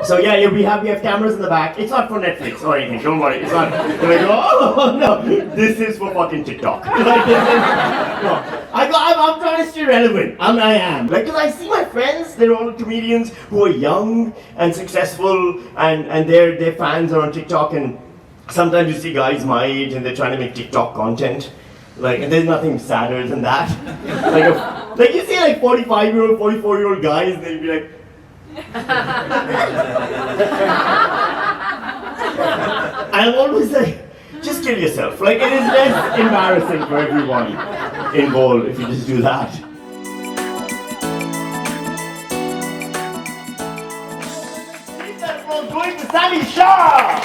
So yeah, we have cameras in the back. It's not for Netflix or anything. Don't worry. It's not. Like, oh no, this is for fucking TikTok. Like, this is, no. I'm trying to stay relevant. I am. Like, cause I see my friends. They're all comedians who are young and successful, and their fans are on TikTok. And sometimes you see guys my age and they're trying to make TikTok content. Like, and there's nothing sadder than that. Like you see like 45-year-old, 44-year-old guys, and they'll be like. I'm always like, just kill yourself. Like, it is less embarrassing for everyone involved if you just do that. We're going to Sami Shah!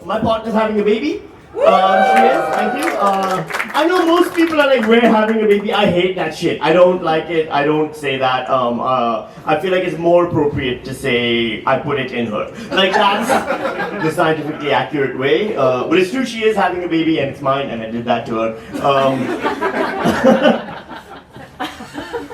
My partner's having a baby. She is, thank you. I know most people are like, we're having a baby. I hate that shit. I don't like it. I don't say that. I feel like it's more appropriate to say, I put it in her. Like, that's the scientifically accurate way. But it's true, she is having a baby and it's mine, and I did that to her.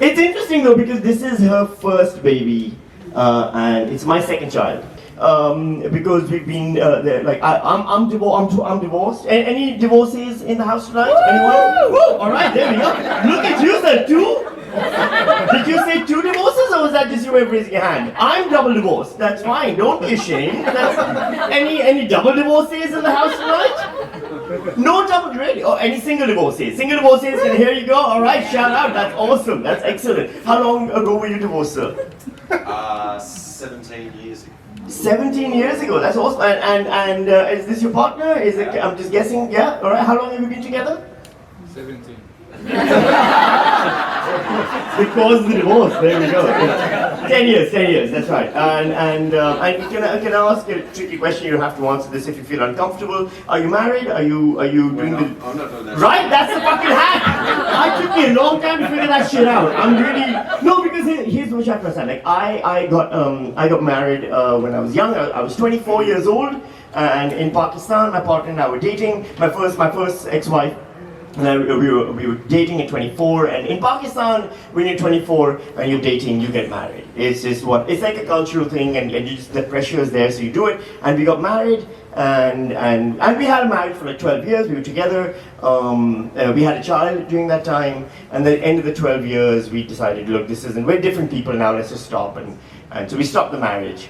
It's interesting though, because this is her first baby, and it's my second child. Because we've been like I'm divorced. Any divorcees in the house tonight? Anyone? Woo! All right, there we go. Look at you, sir. 2? Did you say 2 divorces, or was that just your way of raising your hand? I'm double divorced. That's fine. Don't be ashamed. Any double divorcees in the house tonight? No double, really? Or any single divorcees? Single divorcees, and here you go. All right, shout out. That's awesome. That's excellent. How long ago were you divorced, sir? 17 years ago. 17 years ago, that's awesome. And is this your partner? Is it? I'm just guessing. Yeah. All right. How long have you been together? 17. Because of the divorce. There we go. 10 years. That's right. And can I ask a tricky question? You have to answer this if you feel uncomfortable. Are you married? Are you doing the? I'm not doing that. Right. That's the fucking hack. It took me a long time to figure that shit out. I'm really no, because here's what you have to understand. Like I got married when I was young. I was 24 years old, and in Pakistan, my partner and I were dating. My first ex-wife. And we were dating at 24, and in Pakistan, when you're 24 and you're dating, you get married. It's just it's like a cultural thing, and you just, the pressure is there, so you do it. And we got married, and we had married for like 12 years. We were together. We had a child during that time, and at the end of the 12 years, we decided, look, we're different people now. Let's just stop, and so we stopped the marriage.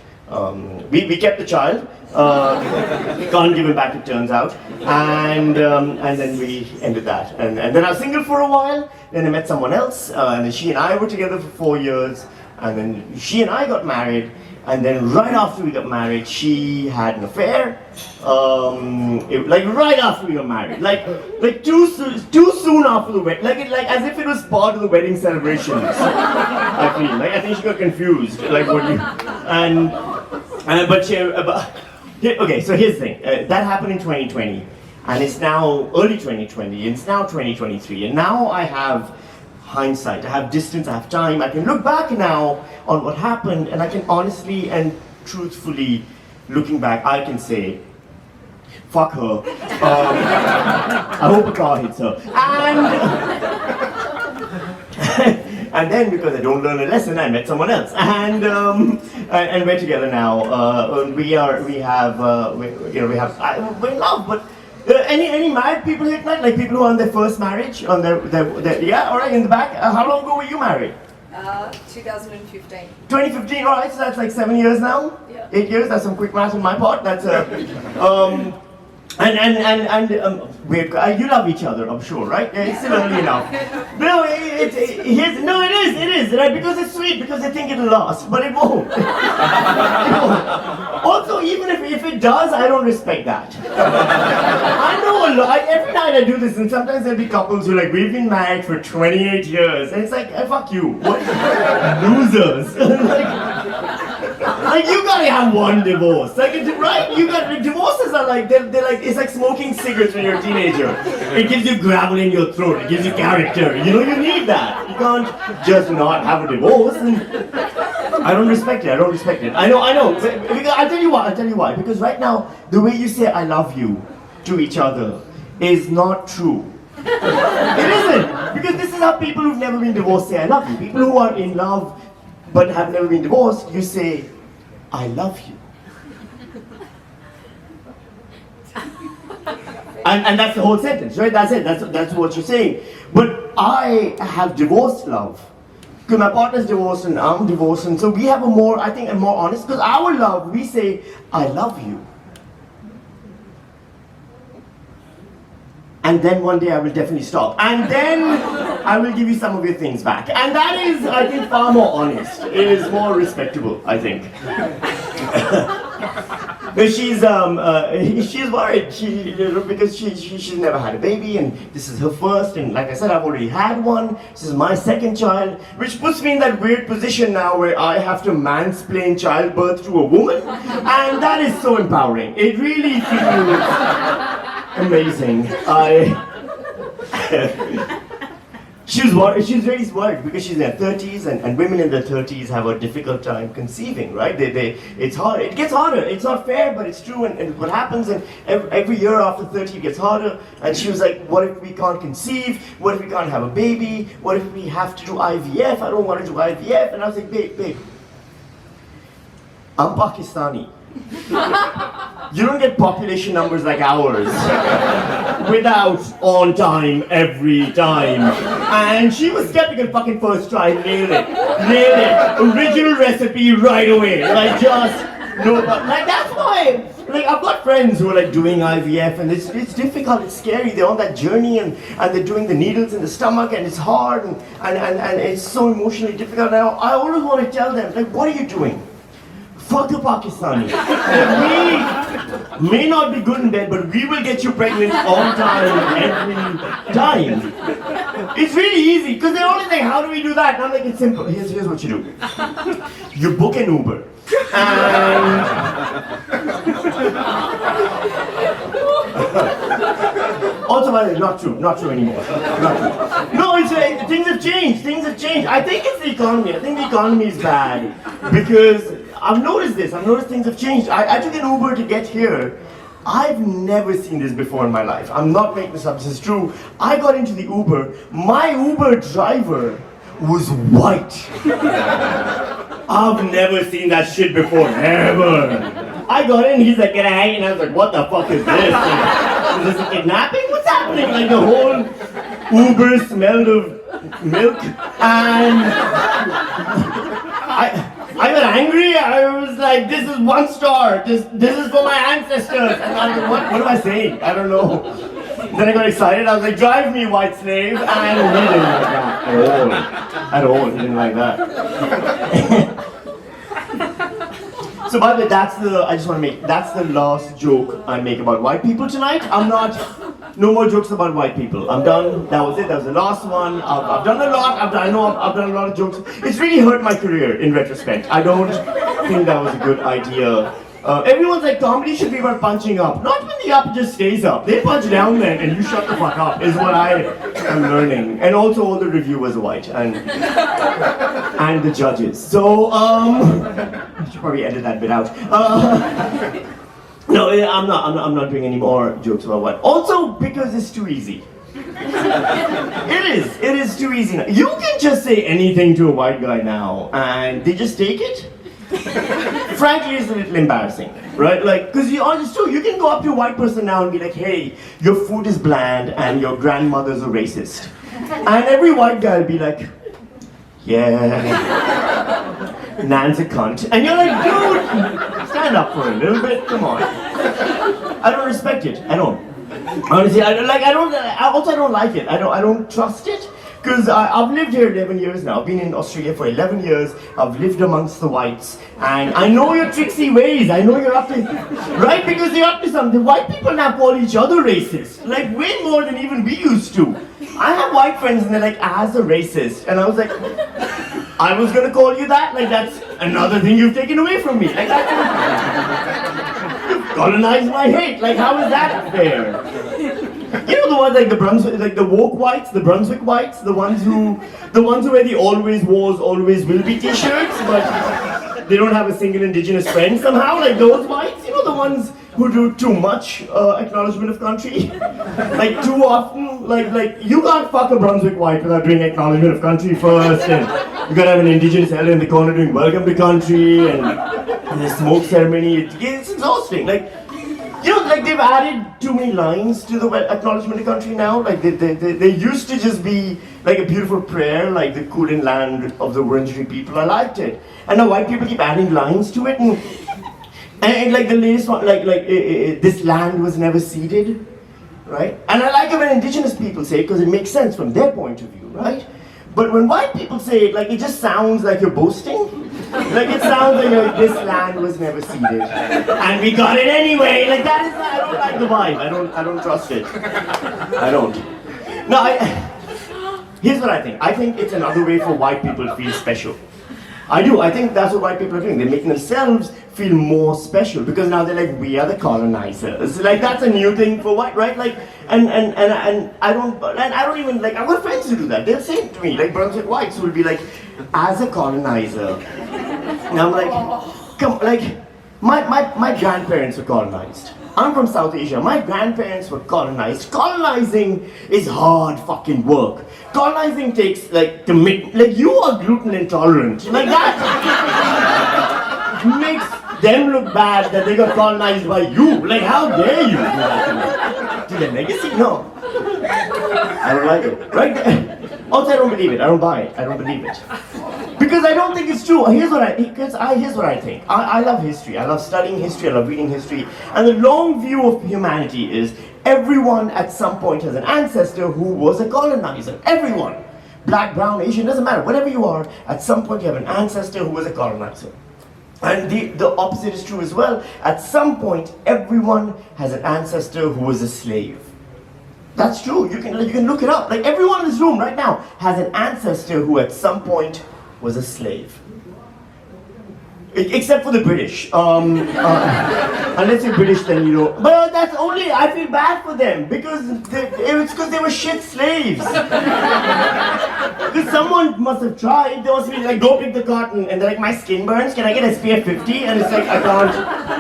We kept the child. Can't give him back, it turns out, and then we ended that, and then I was single for a while. Then I met someone else, and then she and I were together for 4 years, and then she and I got married, and then right after we got married, she had an affair. Like right after we got married, like too soon after the wedding, like as if it was part of the wedding celebrations. I feel like I think she got confused, like what you okay, so here's the thing. That happened in 2020, and it's now early 2020, and it's now 2023, and now I have hindsight, I have distance, I have time. I can look back now on what happened, and I can honestly and truthfully, looking back, I can say, fuck her. I hope a car hits her. And then, because I don't learn a lesson, I met someone else, and we're together now. We're in love. But any married people here tonight? Like people who are on their first marriage, on their yeah, all right, in the back. How long ago were you married? 2015. 2015. All right, so that's like 7 years now. Yeah. 8 years. That's some quick math on my part. That's you love each other, I'm sure, right? Yeah, it's still early enough. No, it is, right? Because it's sweet, because I think it'll last, but it won't. It won't. Also, even if it does, I don't respect that. I know a lot. Every night I do this, and sometimes there'll be couples who are like, we've been married for 28 years, and it's like, fuck you. What? Losers. Like you gotta have one divorce, like right? You got divorces are like they're like it's like smoking cigarettes when you're a teenager. It gives you gravel in your throat. It gives you character. You know you need that. You can't just not have a divorce. And I don't respect it. I know. Because I'll tell you why. Because right now the way you say I love you to each other is not true. It isn't. Because this is how people who've never been divorced say I love you. People who are in love but have never been divorced, you say, I love you. And that's the whole sentence, right? That's it. That's what you're saying. But I have divorced love. Because my partner's divorced and I'm divorced, and so we have a more honest, because our love, we say, I love you. And then one day I will definitely stop. And then I will give you some of your things back. And that is, I think, far more honest. It is more respectable, I think. She's worried because she's never had a baby, and this is her first, and like I said, I've already had one. This is my second child, which puts me in that weird position now where I have to mansplain childbirth to a woman, and that is so empowering. It really feels amazing. She's really worried because she's in her 30s, and women in their 30s have a difficult time conceiving, right? It's hard. It gets harder. It's not fair, but it's true. And what happens, and every year after 30 it gets harder. And she was like, what if we can't conceive? What if we can't have a baby? What if we have to do IVF? I don't want to do IVF. And I was like, babe, I'm Pakistani. You don't get population numbers like ours without on time every time. And she was skeptical fucking first try, nailed it. Original recipe right away. Like just no, but like that's why. Like I've got friends who are like doing IVF, and it's difficult, it's scary. They're on that journey, and they're doing the needles in the stomach, and it's hard, and it's so emotionally difficult. Now I always want to tell them, like, what are you doing? Fuck a Pakistani. We may not be good in bed, but we will get you pregnant on time every time. It's really easy, because they're always like, how do we do that? And I'm like, it's simple. Here's what you do. You book an Uber. And also, by the way, not true anymore. Not true. No, it's things have changed. I think it's the economy. I think the economy is bad because I've noticed this. I've noticed things have changed. I took an Uber to get here. I've never seen this before in my life. I'm not making this up. This is true. I got into the Uber. My Uber driver was white. I've never seen that shit before, ever. I got in, he's like, g'day, and I was like, what the fuck is this? Like, is this a kidnapping? What's happening? Like the whole Uber smelled of milk, and I got angry. I was like, this is 1 star. This is for my ancestors. And I was like, what am I saying? I don't know. Then I got excited. I was like, drive me, white slave. And he didn't like that at all. He didn't like that. So by the way, that's the last joke I make about white people tonight. No more jokes about white people. I'm done. That was it. That was the last one. I've done a lot. I've done a lot of jokes. It's really hurt my career in retrospect. I don't think that was a good idea. Everyone's like, comedy should be about punching up. Not when the up just stays up. They punch down then and you shut the fuck up, is what I am learning. And also all the reviewers are white and the judges. So, I should probably edit that bit out. No, I'm not doing any more jokes about what. Also, because it's too easy. It is too easy now. You can just say anything to a white guy now, and they just take it. Frankly, it's a little embarrassing, right? Like, because it's true, you can go up to a white person now and be like, hey, your food is bland and your grandmother's a racist. And every white guy will be like, yeah, Nan's a cunt. And you're like, dude, stand up for a little bit, come on. I don't respect it, I don't. Honestly, I don't like it. I don't trust it. Because I've lived here 11 years now. I've been in Australia for 11 years. I've lived amongst the whites. And I know your tricksy ways. I know you're up to... Right? Because they're up to something. White people now call each other racist. Like, way more than even we used to. I have white friends and they're like, as a racist. And I was like, I was going to call you that? Like, that's another thing you've taken away from me. Like, that's... You've colonized my hate. Like, how is that fair? You know the ones like the Brunswick, like the woke whites, the Brunswick whites, the ones who wear the always was, always will be t-shirts, but they don't have a single indigenous friend somehow, like those whites, you know, the ones who do too much acknowledgement of country, like too often, Like you can't fuck a Brunswick white without doing acknowledgement of country first, and you gotta have an indigenous elder in the corner doing welcome to country, and the smoke ceremony. It's exhausting. Like, you know, like they've added too many lines to the acknowledgement of country now. Like they used to just be like a beautiful prayer, like the Kulin land of the Wurundjeri people. I liked it, and now white people keep adding lines to it, and like the latest one, like this land was never ceded, right? And I like it when indigenous people say it because it makes sense from their point of view, right? But when white people say it, like it just sounds like you're boasting. Like it sounds like this land was never ceded, and we got it anyway. Like that is, I don't like the vibe. I don't trust it. I don't. No, here's what I think. I think it's another way for white people to feel special. I do. I think that's what white people are doing. They're making themselves feel more special because now they're like, we are the colonizers. Like that's a new thing for white, right? Like, and I don't even like. I've got friends who do that. They'll say it to me, like Brunswick whites, who will be like, as a colonizer. And I'm like, come, like, my grandparents were colonized. I'm from South Asia. My grandparents were colonized. Colonizing is hard fucking work. Colonizing takes like like you are gluten intolerant. Like that makes them look bad that they got colonized by you. Like how dare you do that to their legacy? No. I don't like it. Right? Also, I don't believe it. I don't buy it. I don't believe it. Because I don't think it's true. Here's what I think. I love history. I love studying history. I love reading history. And the long view of humanity is everyone at some point has an ancestor who was a colonizer. Everyone. Black, brown, Asian, doesn't matter. Whatever you are, at some point you have an ancestor who was a colonizer. And the opposite is true as well. At some point, everyone has an ancestor who was a slave. That's true. You can look it up. Like everyone in this room right now has an ancestor who at some point was a slave. Except for the British. Unless you're British, then you know. But that's only, I feel bad for them because it's because they were shit slaves. Because someone must have tried. They must be like, go pick the cotton. And they're like, my skin burns. Can I get SPF 50? And it's like, I can't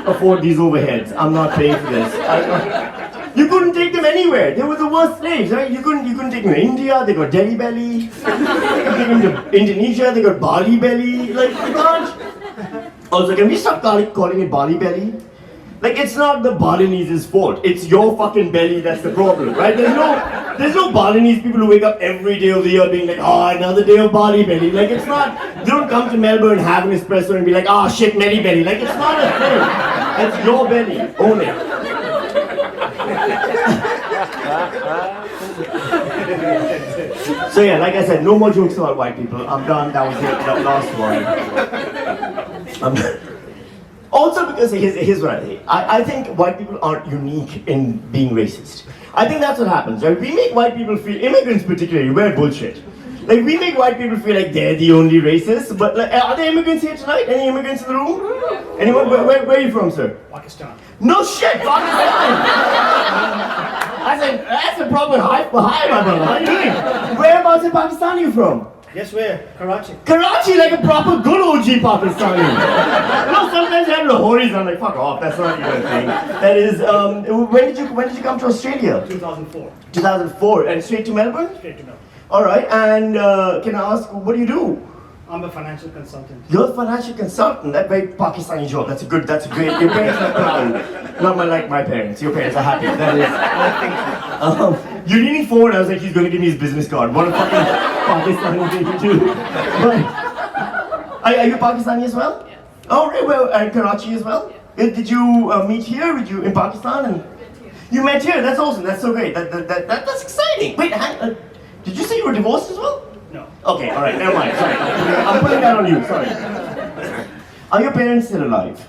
afford these overheads. I'm not paying for this. You couldn't take them anywhere. They were the worst slaves, right? You couldn't take them to India. They got Delhi belly. You couldn't take them to Indonesia. They got Bali belly. Like you can't. Also, can we stop calling it Bali belly? Like it's not the Balinese's fault. It's your fucking belly that's the problem, right? There's no Balinese people who wake up every day of the year being like, oh, another day of Bali belly. Like it's not. They don't come to Melbourne, have an espresso, and be like, oh shit, Melly belly. Like it's not a thing. It's your belly. Own it. So yeah, like I said, no more jokes about white people. I'm done. That was the last one. Also because here's what I think. I think white people aren't unique in being racist. I think that's what happens, right? We make white people feel, immigrants particularly, we're bullshit. Like we make white people feel like they're the only racists, but like, are there immigrants here tonight? Any immigrants in the room? Anyone? Where are you from, sir? Pakistan. No shit, Pakistan! I said, that's a proper hi, my brother. How are you doing? Whereabouts in Pakistan are you from? Yes, where? Karachi. Karachi, like a proper good OG Pakistani. You know, sometimes you have Lahoris, I'm like, fuck off, that's not even a thing. That is, when did you come to Australia? 2004. 2004, and straight to Melbourne? Straight to Melbourne. Alright, and can I ask, what do you do? I'm a financial consultant. You're a financial consultant. That's very Pakistani job. That's great. Your parents are proud. Not like my parents. Your parents are happy. That is. You're leaning forward. I was like, he's going to give me his business card. What a fucking Pakistani thing to do. But, are you Pakistani as well? Yes. Oh, really? Well, and Karachi as well? Yeah. Did you meet here? Did you in Pakistan? And you met here. That's awesome. That's so great. That's exciting. Wait, did you say you were divorced as well? No. Okay, alright, never mind, sorry. I'm putting that on you, sorry. Are your parents still alive?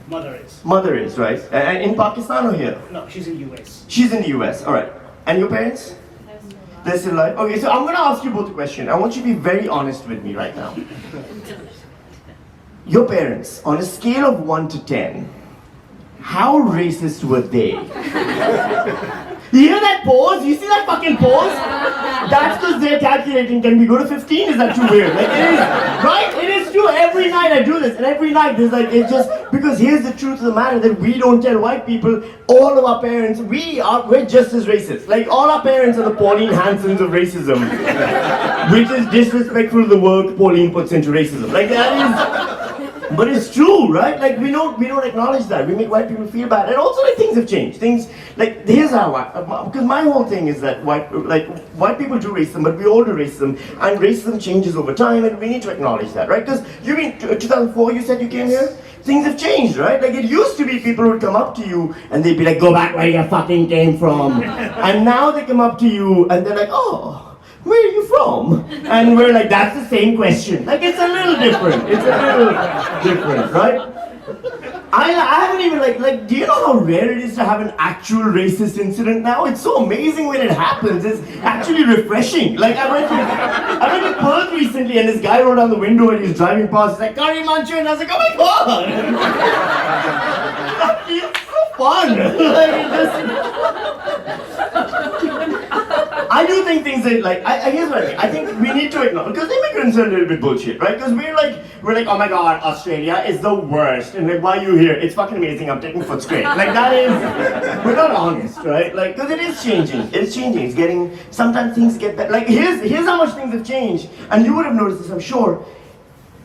Mother is. Mother is, right? And in Pakistan or here? No, she's in US. She's in the US, alright. And your parents? They're still alive? Okay, so I'm gonna ask you both a question. I want you to be very honest with me right now. Your parents, on a scale of 1 to 10, how racist were they? You hear that pause? You see that fucking pause? That's because they're calculating, can we go to 15? Is that too weird? Like it is, right? It is true. Every night I do this, and every night there's like, it's just, because Because here's the truth of the matter, that we don't tell white people, all of our parents, we're just as racist. Like, all our parents are the Pauline Hansons of racism, which is disrespectful to the work Pauline puts into racism. Like, that is, but it's true, right? Like, we don't acknowledge that. We make white people feel bad. And also, like, things have changed. Things, like, here's how because my whole thing is that white people do racism, but we all do racism, and racism changes over time, and we need to acknowledge that, right? Because you mean 2004, you said you came here? Things have changed, right? Like, it used to be people would come up to you and they'd be like, go back where you fucking came from. And now they come up to you and they're like, oh, where are you from? And we're like, that's the same question. Like, it's a little different. It's a little different, right? I haven't even like, do you know how rare it is to have an actual racist incident now? It's so amazing when it happens. It's actually refreshing. Like, I went to Perth recently and this guy rolled down the window and he was driving past. He's like, curry muncher, and I was like, oh my god! That feels so fun. Like, it just... I do think things that, like, here's what I think. I think we need to acknowledge, because immigrants are a little bit bullshit, right? Because we're like, oh my god, Australia is the worst. And like, why are you here? It's fucking amazing, I'm taking Footscray. Like, that is, we're not honest, right? Like, because it is changing. It's changing. It's getting, sometimes things get better. Like, here's how much things have changed. And you would have noticed this, I'm sure.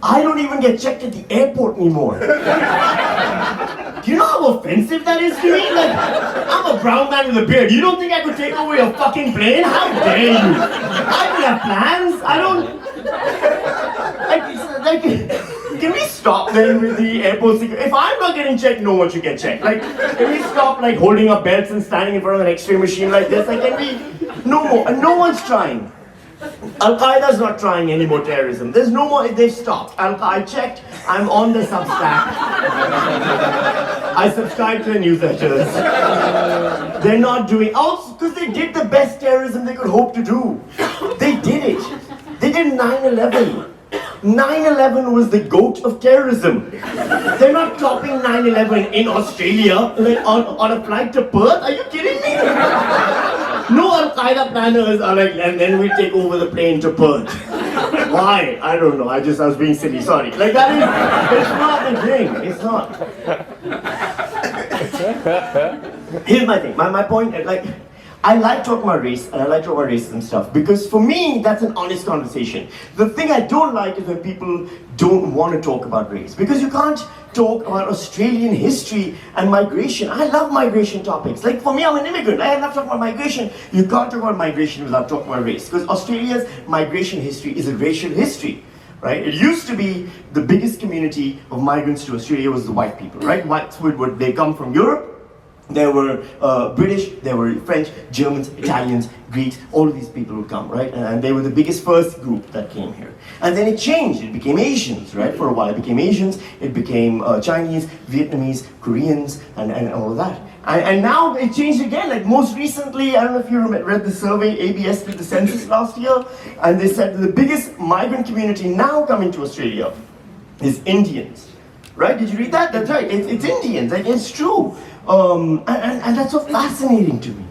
I don't even get checked at the airport anymore. Do you know how offensive that is to me? Like, I'm a brown man with a beard. You don't think I could take over your fucking plane? How dare you? I don't have plans. I don't... Like, can we stop then with the airport security? If I'm not getting checked, no one should get checked. Like, can we stop like holding up belts and standing in front of an X-ray machine like this? Like, can we... No more. And no one's trying. Al-Qaeda's not trying any more terrorism. There's no more, they've stopped. I checked, I'm on the Substack. I subscribe to the newsletters. They're not doing, also because they did the best terrorism they could hope to do. They did it. They did 9/11. 9/11 was the goat of terrorism. They're not topping 9/11 in Australia, like on a flight to Perth. Are you kidding me? No Al-Qaeda planners are like, and then we take over the plane to Perth. Why? I don't know. I was being silly. Sorry. Like, that is, it's not the thing. It's not. Here's my thing. My point, like, I like talking about race and I like talking about racism stuff because for me, that's an honest conversation. The thing I don't like is when people don't want to talk about race because you can't talk about Australian history and migration. I love migration topics. Like, for me, I'm an immigrant. I love talking about migration. You can't talk about migration without talking about race because Australia's migration history is a racial history. Right? It used to be the biggest community of migrants to Australia was the white people, right? Whites they come from Europe. There were British, there were French, Germans, Italians, Greeks, all of these people would come, right? And they were the biggest first group that came here. And then it changed, it became Asians, right? For a while it became Asians, it became Chinese, Vietnamese, Koreans, and all of that. And now it changed again, like most recently, I don't know if you read the survey, ABS did the census last year, and they said the biggest migrant community now coming to Australia is Indians. Right? Did you read that? That's right. It's Indians. Like, it's true. And that's so fascinating to me.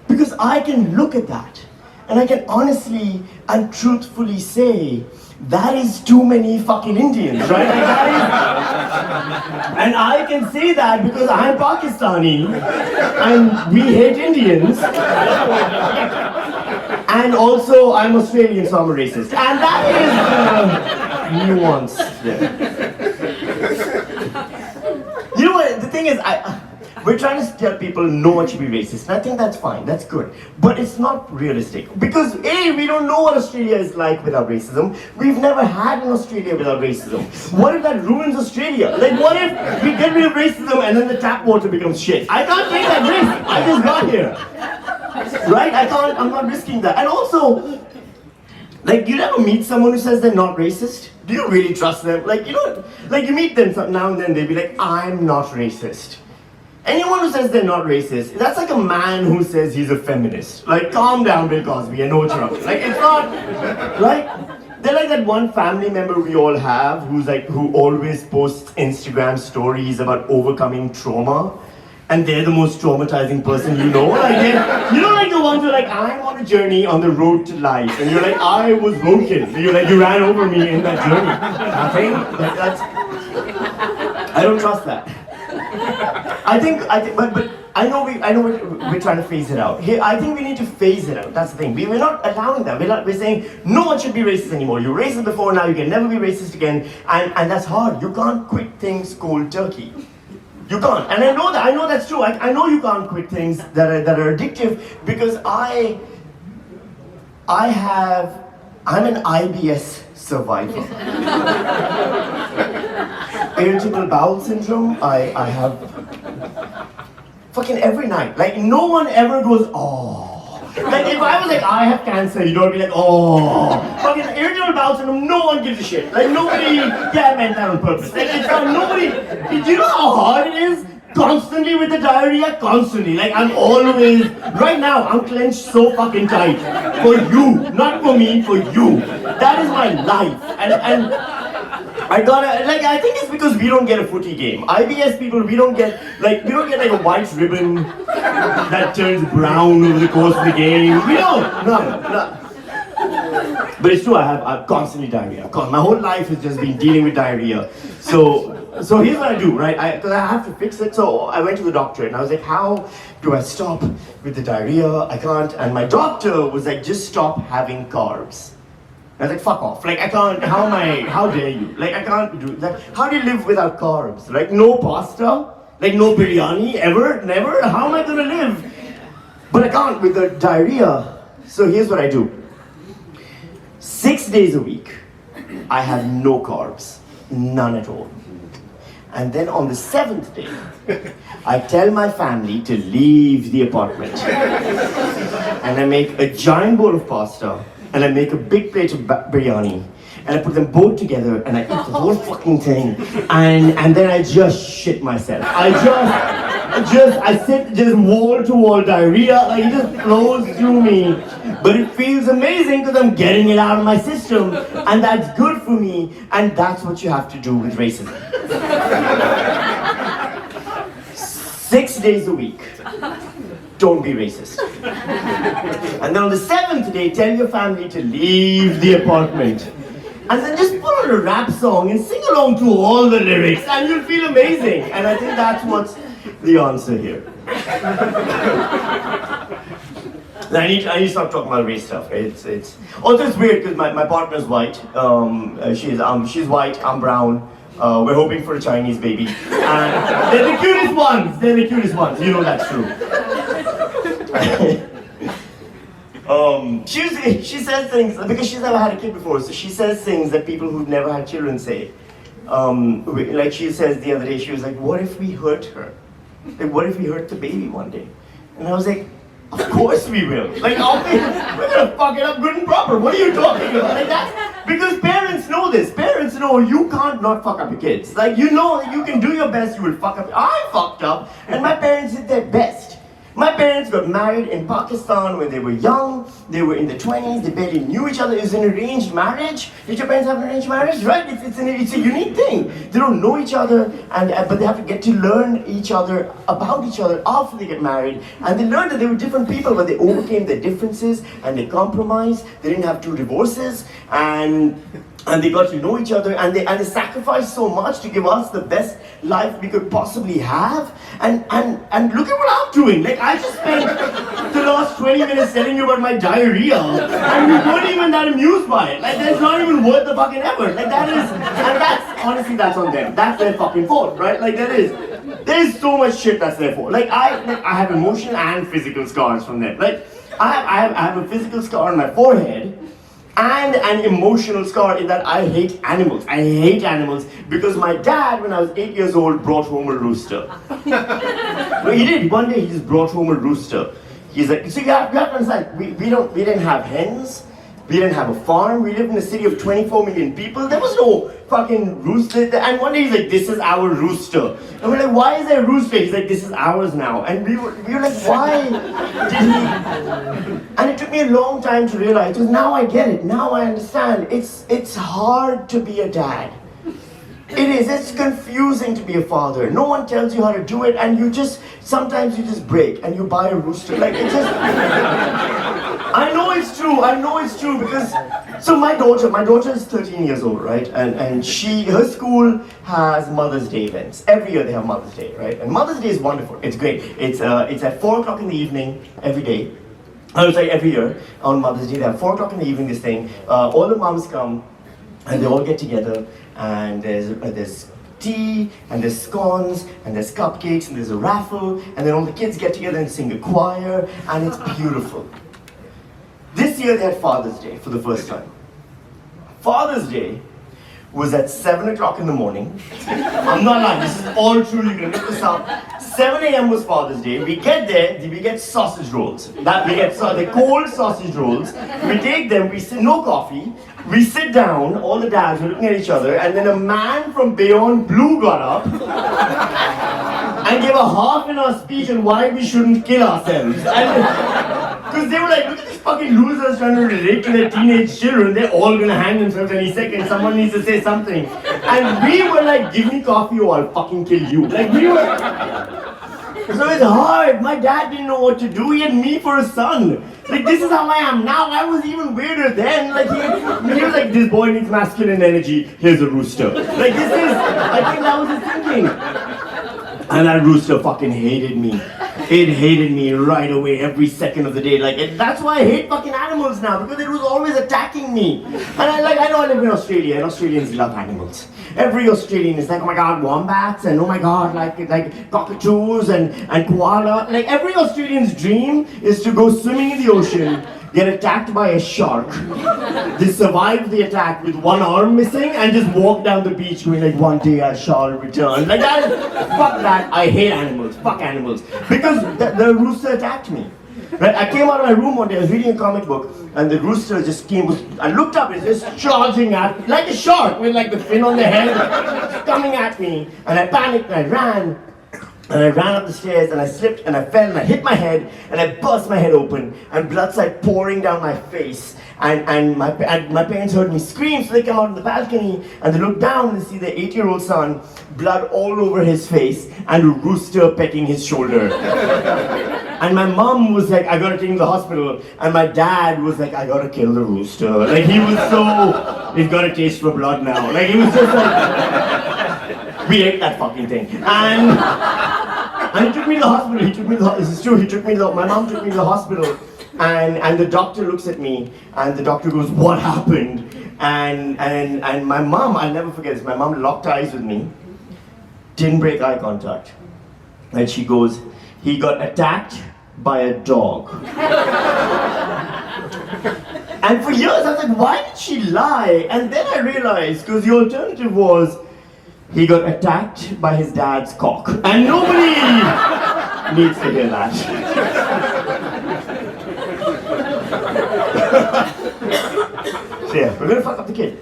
Because I can look at that and I can honestly and truthfully say that is too many fucking Indians, right? Like, that is, and I can say that because I'm Pakistani and we hate Indians. And also I'm Australian, so I'm a racist. And that is nuance there. You know what, the thing is, we're trying to tell people no one should be racist, and I think that's fine, that's good. But it's not realistic. Because A, we don't know what Australia is like without racism. We've never had an Australia without racism. What if that ruins Australia? Like, what if we get rid of racism and then the tap water becomes shit? I can't take that risk. I just got here. Right? I'm not risking that. And also, like, you never meet someone who says they're not racist? Do you really trust them? Like, you know, like you meet them now and then, they'll be like, I'm not racist. Anyone who says they're not racist, that's like a man who says he's a feminist. Like, calm down, Bill Cosby, I know what you're up to. Like, it's not, right? They're like that one family member we all have who always posts Instagram stories about overcoming trauma. And they're the most traumatizing person you know. Like, you know, like the ones who are like, I'm on a journey on the road to life. And you're like, I was broken. And you're like, you ran over me in that journey. Nothing. Like, I don't trust that. But I know we're trying to phase it out. Here, I think we need to phase it out. That's the thing. We're not allowing that. We're saying no one should be racist anymore. You were racist before, now you can never be racist again, and that's hard. You can't quit things cold turkey. You can't, and I know that. I know that's true. I know you can't quit things that are addictive because I'm an IBS survivor. Irritable bowel syndrome. I have fucking every night. Like no one ever goes, oh. Like if I was like, I have cancer, you don't be like, oh. Fucking irritable bowel syndrome, no one gives a shit. Like nobody, yeah, I meant that on purpose. Like it's not, nobody, do you know how hard it is? Constantly with the diarrhea, constantly. Like I'm always, right now, I'm clenched so fucking tight. For you, not for me, for you. That is my life. And I gotta, like, I think it's because we don't get a footy game. IBS people, we don't get like a white ribbon that turns brown over the course of the game. We don't, no. But it's true, I've constantly diarrhea. My whole life has just been dealing with diarrhea. So here's what I do, right? Because I have to fix it. So I went to the doctor and I was like, how do I stop with the diarrhea? I can't. And my doctor was like, just stop having carbs. I was like, fuck off. Like, I can't, how dare you? Like, I can't do that. How do you live without carbs? Like, no pasta? Like, no biryani? Ever? Never? How am I gonna live? But I can't with the diarrhea. So here's what I do. 6 days a week, I have no carbs. None at all. And then on the 7th day, I tell my family to leave the apartment. And I make a giant bowl of pasta, and I make a big plate of biryani, and I put them both together, and I eat the whole fucking thing, and then I just shit myself. I sit just wall to wall diarrhea, like it just flows through me. But it feels amazing because I'm getting it out of my system, and that's good for me, and that's what you have to do with racism. 6 days a week. Don't be racist. And then on the 7th day, tell your family to leave the apartment. And then just put on a rap song and sing along to all the lyrics and you'll feel amazing. And I think that's what's the answer here. I need to stop talking about race stuff. It's also it's weird because my partner's white. She's white, I'm brown. We're hoping for a Chinese baby. And they're the cutest ones. They're the cutest ones. You know that's true. She says things, because she's never had a kid before, so she says things that people who've never had children say. Like she says the other day, she was like, what if we hurt her? Like, what if we hurt the baby one day? And I was like, of course we will. Like, we're gonna fuck it up good and proper. What are you talking about? Like that? Because parents know this. Parents know you can't not fuck up your kids. Like, you know that you can do your best, you will fuck up. I fucked up, and my parents did their best. My parents got married in Pakistan when they were young. They were in their 20s. They barely knew each other. It was an arranged marriage. Did your parents have an arranged marriage? Right? It's a unique thing. They don't know each other, but they have to get to learn each other about each other after they get married. And they learned that they were different people, but they overcame their differences and they compromised. They didn't have 2 divorces, and they got to know each other, and they sacrificed so much to give us the best life we could possibly have. And look at what I'm doing. Like, I just spent the last 20 minutes telling you about my diarrhea, and you weren't even that amused by it. Like, that's not even worth the fucking effort. Like, honestly, that's on them. That's their fucking fault, right? Like, there's so much shit that's their fault. Like, I have emotional and physical scars from them. Like, I have a physical scar on my forehead, and an emotional scar in that I hate animals. I hate animals because my dad, when I was 8 years old, brought home a rooster. No, he did. One day he just brought home a rooster. He's like, so you have to understand, we didn't have hens. We didn't have a farm. We lived in a city of 24 million people. There was no fucking rooster. And one day he's like, this is our rooster. And we're like, why is there a rooster? He's like, this is ours now. And we were like, why did he? And it took me a long time to realize, because now I get it. Now I understand. It's hard to be a dad. It is. It's confusing to be a father. No one tells you how to do it, and sometimes you just break and you buy a rooster. Like, it just... I know it's true because so my daughter is 13 years old, right? And her school has Mother's Day events. Every year they have Mother's Day, right? And Mother's Day is wonderful. It's great. It's at 4 o'clock in the evening every day. I was like every year on Mother's Day they have 4 o'clock in the evening this thing. All the moms come and they all get together and there's tea, and there's scones, and there's cupcakes, and there's a raffle, and then all the kids get together and sing a choir, and it's beautiful. This year they had Father's Day for the first time. Father's Day was at 7 o'clock in the morning. I'm not lying, this is all true, you can look this up. 7 a.m. was Father's Day. We get there, we get sausage rolls. We get the cold sausage rolls. We take them, no coffee. We sit down, all the dads were looking at each other, and then a man from Beyond Blue got up and gave a half-an-hour speech on why we shouldn't kill ourselves. Because they were like, look at these fucking losers trying to relate to their teenage children. They're all gonna hang themselves any second. Someone needs to say something. And we were like, give me coffee or I'll fucking kill you. Like we were... So it's hard. My dad didn't know what to do. He had me for a son. Like this is how I am now. I was even weirder then. Like he was like, this boy needs masculine energy. Here's a rooster. Like this is, I think that was his thinking. And that rooster fucking hated me. It hated me right away, every second of the day. That's why I hate fucking animals now, because it was always attacking me. And I know I live in Australia, and Australians love animals. Every Australian is like, oh my god, wombats, and oh my god, like cockatoos and koala. Like every Australian's dream is to go swimming in the ocean, get attacked by a shark, they survive the attack with one arm missing, and just walk down the beach going like, one day I shall return. Like that is, fuck that, I hate animals, fuck animals. Because the rooster attacked me. Right? I came out of my room one day, I was reading a comic book, and the rooster just came, I looked up, it's just charging at me, like a shark with like the fin on the head, coming at me, and I panicked and I ran. And I ran up the stairs and I slipped and I fell and I hit my head and I burst my head open and blood started pouring down my face. And my parents heard me scream, so they come out on the balcony and they look down and see their 8-year-old son, blood all over his face and a rooster pecking his shoulder. And my mom was like, I gotta take him to the hospital. And my dad was like, I gotta kill the rooster. Like he was so, he's got a taste for blood now. Like he was just like, we ate that fucking thing. And he took me to the hospital, this is true, my mom took me to the hospital. And the doctor looks at me, and the doctor goes, what happened? And my mom, I'll never forget this, my mom locked eyes with me, didn't break eye contact. And she goes, he got attacked by a dog. And for years I was like, why did she lie? And then I realized, because the alternative was, he got attacked by his dad's cock. And nobody needs to hear that. So yeah, we're gonna fuck up the kid.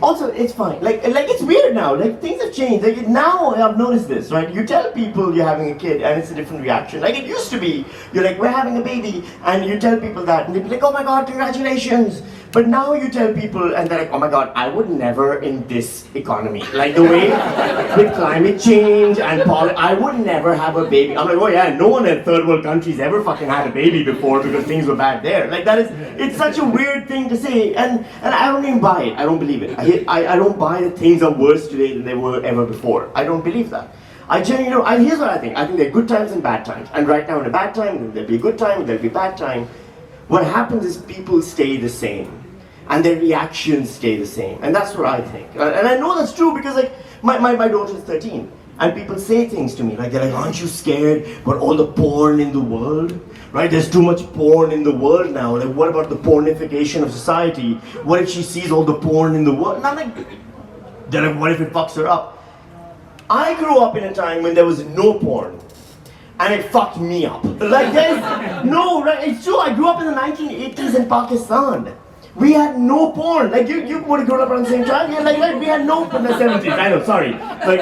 Also, it's fine. Like it's weird now. Like things have changed. Like now I've noticed this, right? You tell people you're having a kid and it's a different reaction. Like it used to be, you're like, we're having a baby, and you tell people that, and they'd be like, oh my god, congratulations. But now you tell people and they're like, oh my god, I would never in this economy. Like the way with climate change and I would never have a baby. I'm like, oh yeah, no one in third world countries ever fucking had a baby before because things were bad there. Like that is, it's such a weird thing to say, and I don't even buy it. I don't believe it. I don't buy that things are worse today than they were ever before. I don't believe that. I genuinely don't. And here's what I think. I think there are good times and bad times. And right now in a bad time, there'll be a good time, there'll be a bad time. What happens is people stay the same. And their reactions stay the same. And that's what I think. And I know that's true because like my daughter's 13. And people say things to me, like they're like, aren't you scared about all the porn in the world? Right? There's too much porn in the world now. Like what about the pornification of society? What if she sees all the porn in the world? And I'm like, they're like, what if it fucks her up? I grew up in a time when there was no porn. And it fucked me up. Like there's no, right? It's true, I grew up in the 1980s in Pakistan. We had no porn. Like you would have grown up around the same time. Yeah, like we had no porn in the 70s. I know, sorry. Like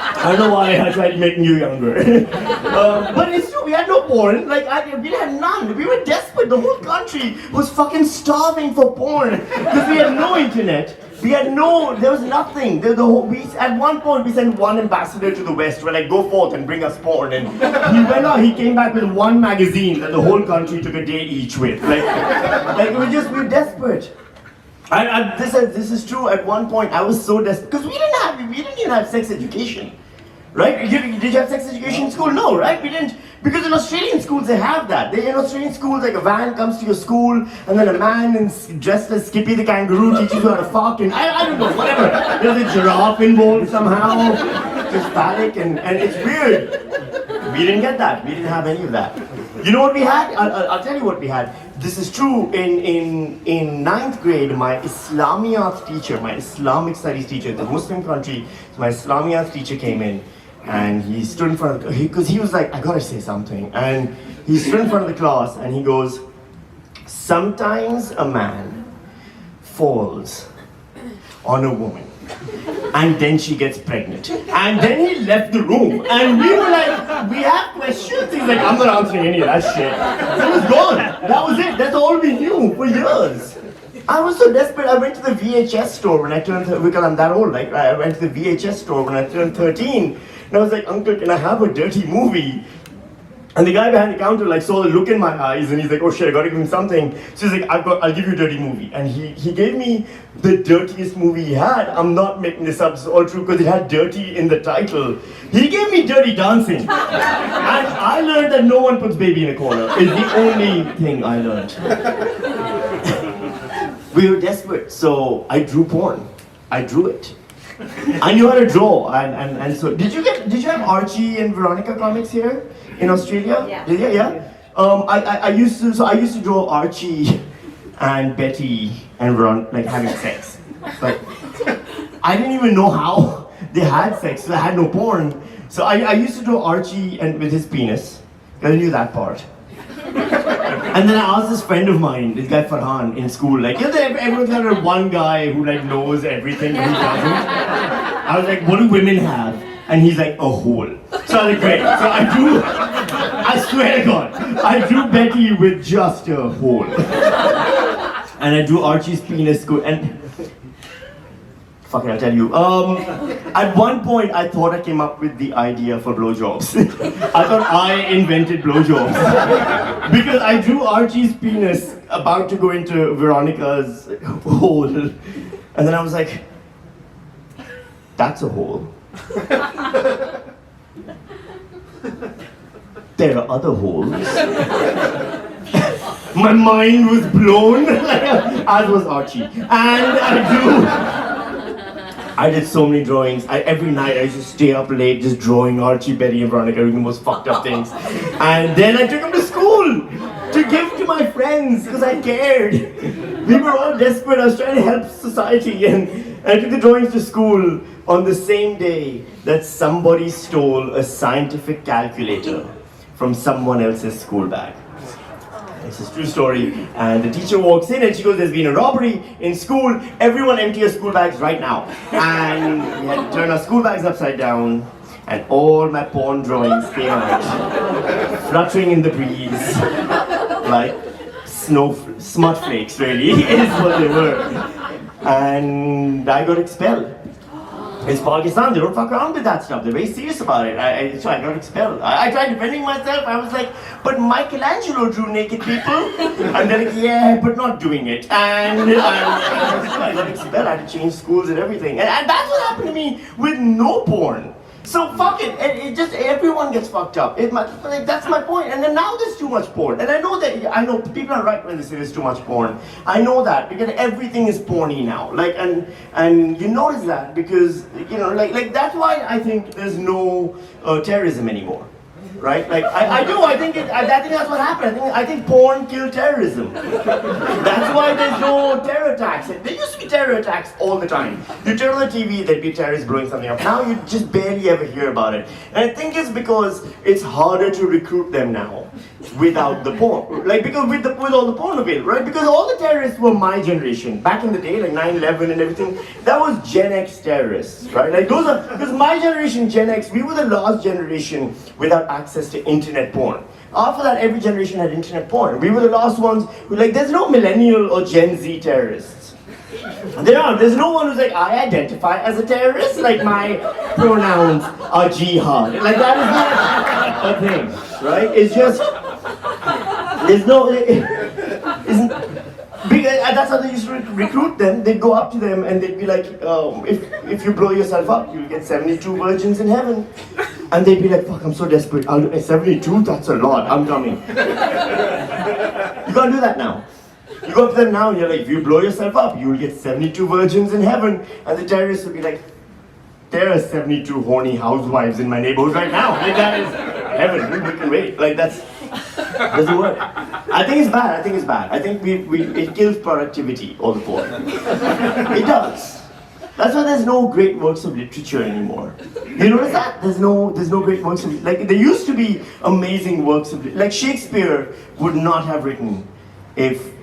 I don't know why I tried making you younger. But it's true, we had no porn. Like we had none. We were desperate. The whole country was fucking starving for porn because we had no internet. We had there was nothing. At one point, we sent one ambassador to the West. We're like, go forth and bring us porn. And he went out, he came back with one magazine that the whole country took a day each with. Like we were desperate. This is true. At one point, I was so desperate because we didn't even have sex education, right? Did you have sex education in school? No, right? We didn't, because in Australian schools they have that. In Australian schools, like a van comes to your school, and then a man dressed as Skippy the kangaroo teaches you how to fuck, and I don't know, whatever. There's a giraffe involved somehow, just phallic, and it's weird. We didn't get that. We didn't have any of that. You know what we had? I'll tell you what we had. This is true. In ninth grade, my Islamiyat teacher, my Islamic studies teacher, the Muslim country, my Islamiyat teacher came in, and he stood in front of, because he was like, I gotta say something. And he stood in front of the class, and he goes, sometimes a man falls on a woman, and then she gets pregnant. And then he left the room. And we were like, we have questions. He's like, I'm not answering any of that shit. It was gone. That was it. That's all we knew for years. I was so desperate. I went to the VHS store when I turned, because I'm that old. Like, I went to the VHS store when I turned 13. And I was like, Uncle, can I have a dirty movie? And the guy behind the counter like saw the look in my eyes, and he's like, oh shit, I gotta give him something. So he's like, I'll give you a dirty movie. And he gave me the dirtiest movie he had. I'm not making this up, it's all true, because it had dirty in the title. He gave me Dirty Dancing. And I learned that no one puts baby in a corner. It's the only thing I learned. We were desperate, so I drew porn. I drew it. I knew how to draw, and so did you have Archie and Veronica comics here in Australia? Yeah. Did you? Yeah. I used to draw Archie and Betty and Veronica like having sex, but I didn't even know how they had sex. So I had no porn. So I used to draw Archie and with his penis. I knew that part. And then I asked this friend of mine, this guy Farhan, in school, like, everyone's got that one guy who like knows everything, but he doesn't. I was like, what do women have? And he's like, a hole. So I was like, great. So I swear to God, I drew Betty with just a hole. And I drew Archie's penis good, and fuck it, I'll tell you. At one point, I thought I came up with the idea for blowjobs. I thought I invented blowjobs. Because I drew Archie's penis about to go into Veronica's hole. And then I was like, that's a hole. There are other holes. My mind was blown, as was Archie. And I did so many drawings. Every night I used to stay up late just drawing Archie, Betty, and Veronica doing the most fucked up things. And then I took them to school to give to my friends because I cared. We were all desperate. I was trying to help society, and I took the drawings to school on the same day that somebody stole a scientific calculator from someone else's school bag. It's a true story. And the teacher walks in and she goes, there's been a robbery in school. Everyone empty your school bags right now. And we had to turn our school bags upside down, and all my porn drawings came out, fluttering in the breeze, like smut flakes, really, is what they were. And I got expelled. It's Pakistan, they don't fuck around with that stuff. They're very serious about it. So I got expelled. I tried defending myself. I was like, but Michelangelo drew naked people. And they're like, yeah, but not doing it. And I got expelled. I had to change schools and everything. And that's what happened to me with no porn. So fuck it. It just, everyone gets fucked up. That's my point. And then now there's too much porn. And I know people are right when they say there's too much porn. I know that because everything is porny now. Like, and you notice that because, like that's why I think there's no terrorism anymore. Right? Like, I think that's what happened. I think porn killed terrorism. That's why there's no terror attacks. There used to be terror attacks all the time. You turn on the TV, there'd be terrorists blowing something up. Now you just barely ever hear about it. And I think it's because it's harder to recruit them now without the porn. Like, because with all the porn available, right? Because all the terrorists were my generation. Back in the day, like 9/11 and everything, that was Gen X terrorists, right? Like those are, because my generation, Gen X, we were the last generation without access to internet porn. After that, every generation had internet porn. We were the last ones who, like, there's no millennial or Gen Z terrorists. There's no one who's like, I identify as a terrorist, like my pronouns are jihad. Like that is not a thing, right? It's just, there's no, that's how they used to recruit them. They'd go up to them and they'd be like, if you blow yourself up, you'll get 72 virgins in heaven. And they'd be like, fuck, I'm so desperate. 72? That's a lot. I'm coming. You can't do that now. You go up to them now and you're like, if you blow yourself up, you will get 72 virgins in heaven. And the terrorists will be like, there are 72 horny housewives in my neighborhood right now. Like that is heaven. We can wait. Like doesn't work. I think it's bad. I think it kills productivity all the more. It does. That's why there's no great works of literature anymore. You notice that? There's no great works of, like there used to be amazing works of, like Shakespeare would not have written if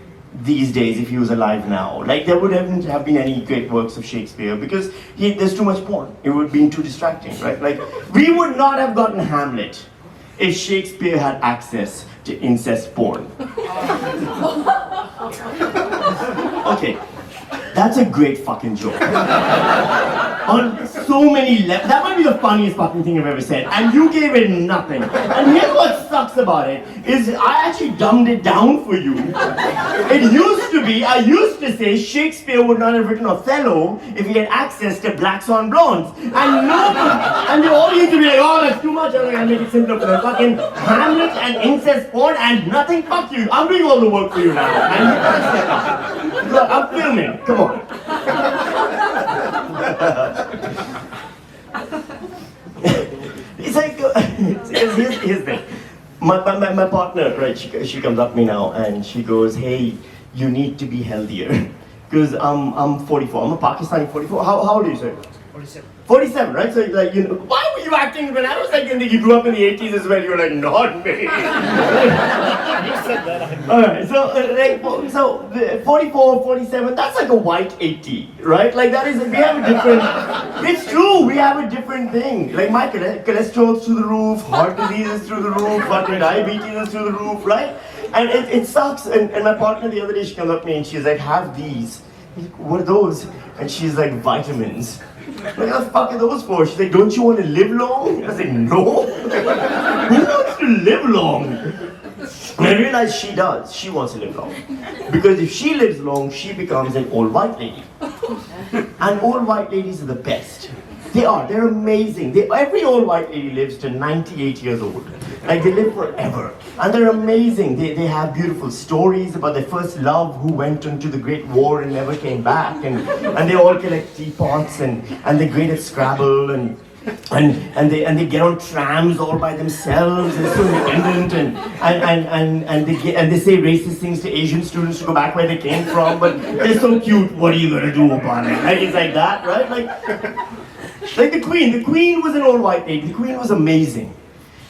he was alive now. Like there wouldn't have been any great works of Shakespeare because there's too much porn. It would have been too distracting, right? Like we would not have gotten Hamlet if Shakespeare had access to incest porn. Okay. That's a great fucking joke. On so many levels. That might be the funniest fucking thing I've ever said. And you gave it nothing. And here's what sucks about it, is I actually dumbed it down for you. I used to say Shakespeare would not have written Othello if he had access to blacks on blondes. And the audience would be like, oh, that's too much. I'm like, I'll make it simpler for them. Fucking Hamlet and incest porn and nothing. Fuck you. I'm doing all the work for you now. And you gotta step up. Look, I'm filming. Come on. It's like, here's the thing. My partner, right, she comes up to me now and she goes, hey, you need to be healthier. Because I'm 44, I'm a Pakistani 44. How old are you, sir? 47. 47, right? So, like, you know, why were you acting when I was like, you grew up in the 80s as well, you were like, not me. You said that. Alright, so 44, 47, that's like a white 80, right? Like that is, we have a different, it's true, we have a different thing. Like my cholesterol's through the roof, heart disease is through the roof, fucking diabetes is through the roof, right? And it sucks, and my partner the other day, she comes up to me and she's like, have these. I'm like, what are those? And she's like, vitamins. What the fuck are those for? She's like, don't you want to live long? I was like, no. Who wants to live long? And I realized she does. She wants to live long. Because if she lives long, she becomes an old white lady. And old white ladies are the best. They are. They're amazing. Every old white lady lives to 98 years old. Like they live forever. And they're amazing. They have beautiful stories about their first love who went into the Great War and never came back. And they all collect teapots and they're great at Scrabble and they get on trams all by themselves and so independent and they say racist things to Asian students to go back where they came from, but they're so cute. What are you gonna do about it? Like it's like that, right? Like the Queen was an old white lady. The Queen was amazing.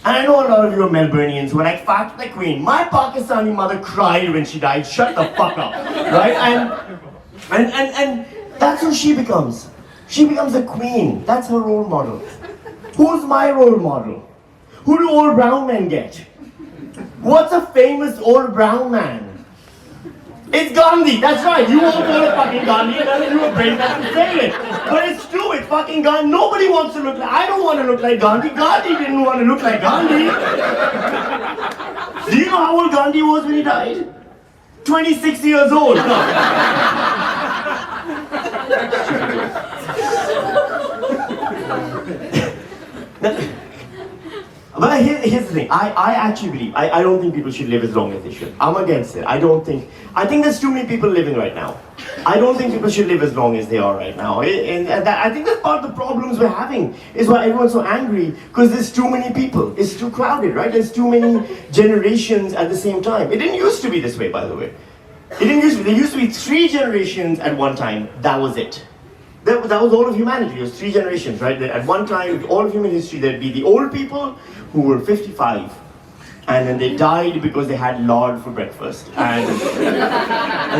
And I know a lot of you are Melburnians who are like, fuck the Queen. My Pakistani mother cried when she died. Shut the fuck up, right? And that's who she becomes. She becomes a queen. That's her role model. Who's my role model? Who do old brown men get? What's a famous old brown man? It's Gandhi. That's right. You won't call it fucking Gandhi, and none of you are brave enough to say it. But it's true. It's fucking Gandhi. Nobody wants to look like. I don't want to look like Gandhi. Gandhi didn't want to look like Gandhi. Do you know how old Gandhi was when he died? 26 years old. But here's the thing, I actually believe, I don't think people should live as long as they should. I'm against it. I think there's too many people living right now. I don't think people should live as long as they are right now. And I think that's part of the problems we're having, is why everyone's so angry, because there's too many people. It's too crowded, right? There's too many generations at the same time. It didn't used to be this way, by the way. It didn't used to be. There used to be 3 generations at one time. That was it. That was all of humanity. It was 3 generations, right? At one time, all of human history, there'd be the old people who were 55, and then they died because they had lard for breakfast. And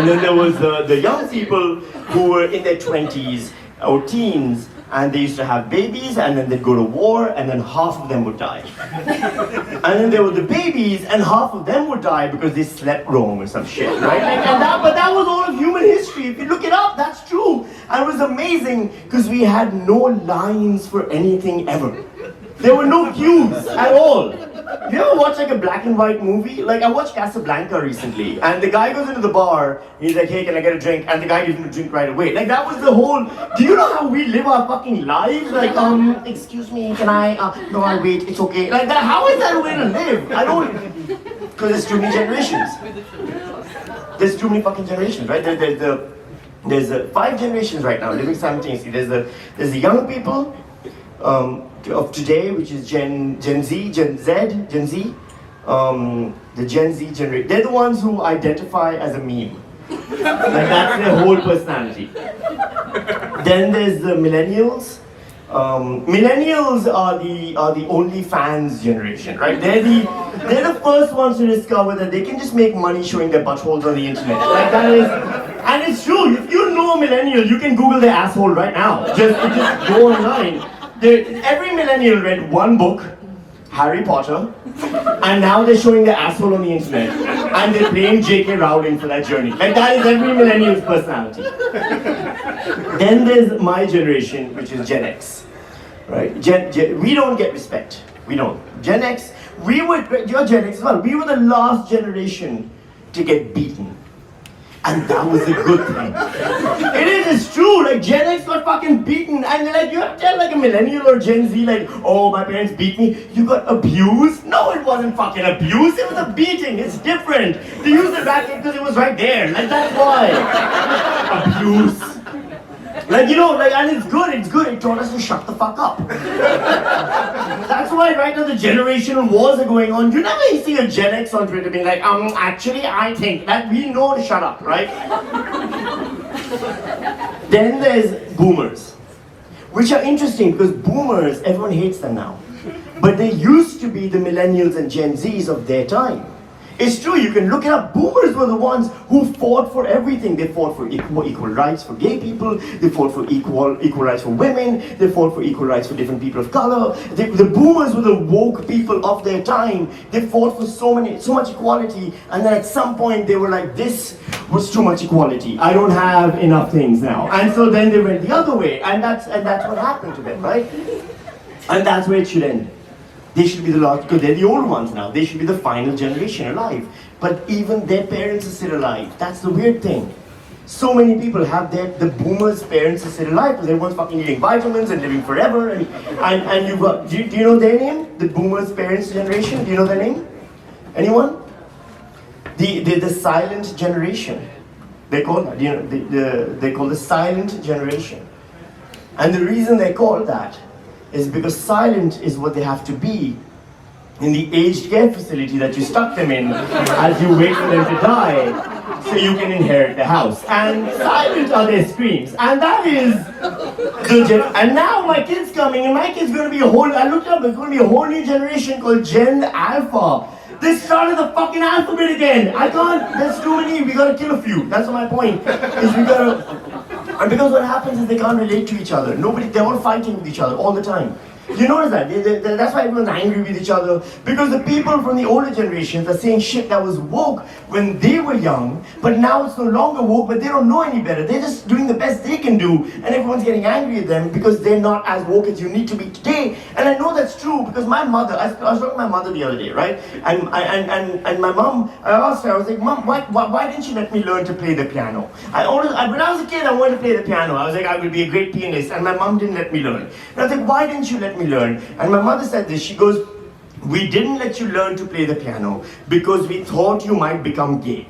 then there was the young people who were in their 20s or teens, and they used to have babies, and then they'd go to war, and then half of them would die. And then there were the babies, and half of them would die because they slept wrong or some shit, right? But that was all of human history. If you look it up, that's And it was amazing because we had no lines for anything ever. There were no cues at all. You ever watch like a black and white movie? Like I watched Casablanca recently, and the guy goes into the bar, he's like, hey, can I get a drink? And the guy gives him a drink right away. Like that was the whole, do you know how we live our fucking lives? Like, excuse me, can I, no, I'll wait, it's okay. Like that, how is that a way to live? I don't, because there's too many generations. There's too many fucking generations, right? There's 5 generations right now living simultaneously. There's the young people, of today, which is Gen Z, Gen Z, the Gen Z generation. They're the ones who identify as a meme. Like that's their whole personality. Then there's the millennials. Millennials are the OnlyFans generation, right? They're the first ones to discover that they can just make money showing their buttholes on the internet. Like that is, and it's true. If you know a millennial, you can Google their asshole right now. Just go online. Every millennial read one book, Harry Potter, and now they're showing their asshole on the internet, and they're playing J.K. Rowling for that journey. Like that is every millennial's personality. Then there's my generation, which is Gen X, right? We don't get respect. We don't. Gen X, you're Gen X as well. We were the last generation to get beaten. And that was a good thing. It is, it's true, like Gen X got fucking beaten, and like you have to tell like a millennial or Gen Z like, oh, my parents beat me, you got abused? No, it wasn't fucking abuse, it was a beating, it's different. They used the racket because it was right there, like that's why. Abuse. Like, you know, like, and it's good, it taught us to shut the fuck up. That's why right now the generational wars are going on. You never see a Gen X on Twitter being like, actually I think that we know to shut up, right? Then there's boomers, which are interesting because boomers, everyone hates them now. But they used to be the millennials and Gen Zs of their time. It's true, you can look it up. Boomers were the ones who fought for everything. They fought for equal rights for gay people. They fought for equal rights for women. They fought for equal rights for different people of color. The boomers were the woke people of their time. They fought for so much equality. And then at some point they were like, this was too much equality. I don't have enough things now. And so then they went the other way. And that's what happened to them, right? And that's where it should end. They should be the last, because they're the old ones now. They should be the final generation alive. But even their parents are still alive. That's the weird thing. So many people have the boomers' parents are still alive because everyone's fucking eating vitamins and living forever. And you've got, do you know their name? The boomers' parents' generation? Do you know their name? Anyone? The silent generation. They call that, they call the silent generation. And the reason they call that is because silent is what they have to be in the aged care facility that you stuck them in as you wait for them to die so you can inherit the house. And silent are their screams. And that is and now my kid's coming and my kid's going to be I looked up, there's going to be a whole new generation called Gen Alpha. They started the fucking alphabet again. I can't, there's too many, we gotta kill a few. That's my point, is we gotta. And because what happens is they can't relate to each other. They're all fighting with each other all the time. You notice that? That's why everyone's angry with each other. Because the people from the older generations are saying shit that was woke when they were young, but now it's no longer woke, but they don't know any better. They're just doing the best they can do, and everyone's getting angry at them because they're not as woke as you need to be today. And I know that's true because my mother, I was talking to my mother the other day, right? And my mom, I asked her, I was like, Mom, why didn't you let me learn to play the piano? When I was a kid, I wanted to play the piano. I was like, I would be a great pianist, and my mom didn't let me learn. And I was like, why didn't you let me learn? And my mother said this, she goes, we didn't let you learn to play the piano because we thought you might become gay.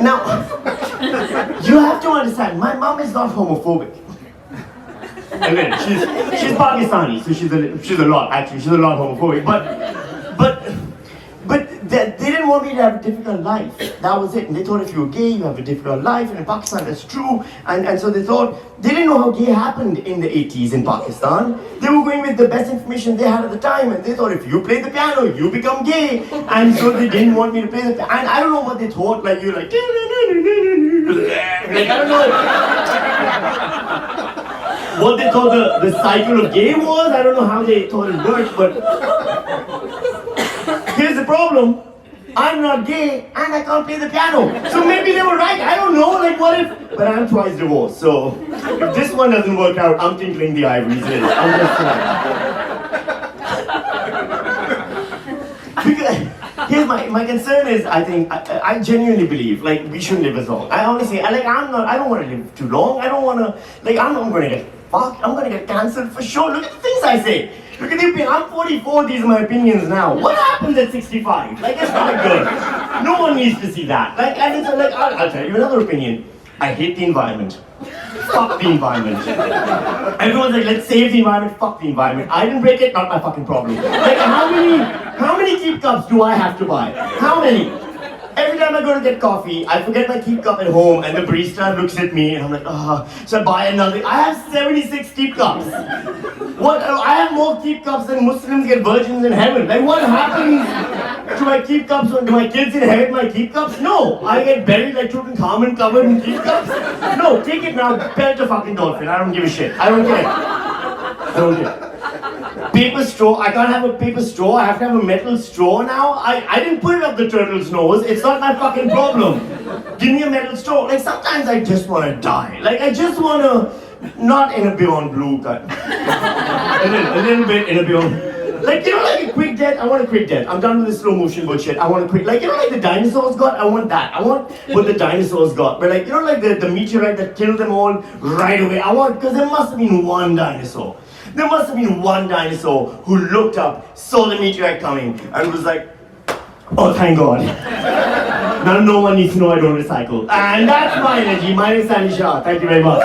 Now, you have to understand, my mom is not homophobic. Again, she's Pakistani, so she's a lot homophobic, but they didn't want me to have a difficult life. That was it. And they thought if you were gay, you have a difficult life. And in Pakistan, that's true. And so they thought, they didn't know how gay happened in the 80s in Pakistan. They were going with the best information they had at the time. And they thought if you play the piano, you become gay. And so they didn't want me to play the piano. And I don't know what they thought. Like, you're like, I don't know what they thought the cycle of gay was. I don't know how they thought it worked, but here's the problem. I'm not gay and I can't play the piano. So maybe they were right. I don't know. Like, what if, but I'm twice divorced, so if this one doesn't work out, I'm tinkling the ivories. I'm just saying. Because here's my concern is, I think, I genuinely believe, like, we shouldn't live as long. I honestly, I don't want to live too long. I don't want to, like, I'm not going to get fucked. I'm going to get cancelled for sure. Look at the things I say. Look at the, I'm 44, these are my opinions now. What happens at 65? Like, it's not good. No one needs to see that. Like, and it's like, I'll tell you another opinion. I hate the environment. Fuck the environment. Everyone's like, let's save the environment. Fuck the environment. I didn't break it, not my fucking problem. Like, how many keep cups do I have to buy? How many? Every time I go to get coffee, I forget my keep cup at home, and the barista looks at me, and I'm like, so I buy another. I have 76 keep cups. What? I have more keep cups than Muslims get virgins in heaven. Like, what happens to my keep cups? Do my kids inherit my keep cups? No. I get buried like Tutankhamun covered in keep cups? No, take it now, pelt a fucking dolphin. I don't give a shit. I don't care. I don't care. Paper straw, I can't have a paper straw, I have to have a metal straw now. I didn't put it up the turtle's nose, it's not my fucking problem. Give me a metal straw. Like, sometimes I just want to die. Like, I just want to, not in a Beyond Blue cut. a little bit in a Beyond. Like, you know, like a quick death, I want a quick death. I'm done with the slow motion bullshit. I want a quick, like, you know, like the dinosaurs got, I want that. I want what the dinosaurs got. But like, you know, like the meteorite that killed them all right away. I want, because there must have been one dinosaur. There must have been one dinosaur who looked up, saw the meteorite coming, and was like, oh, thank God. Now no one needs to know I don't recycle. And that's my energy. My name is Sami Shah. Thank you very much.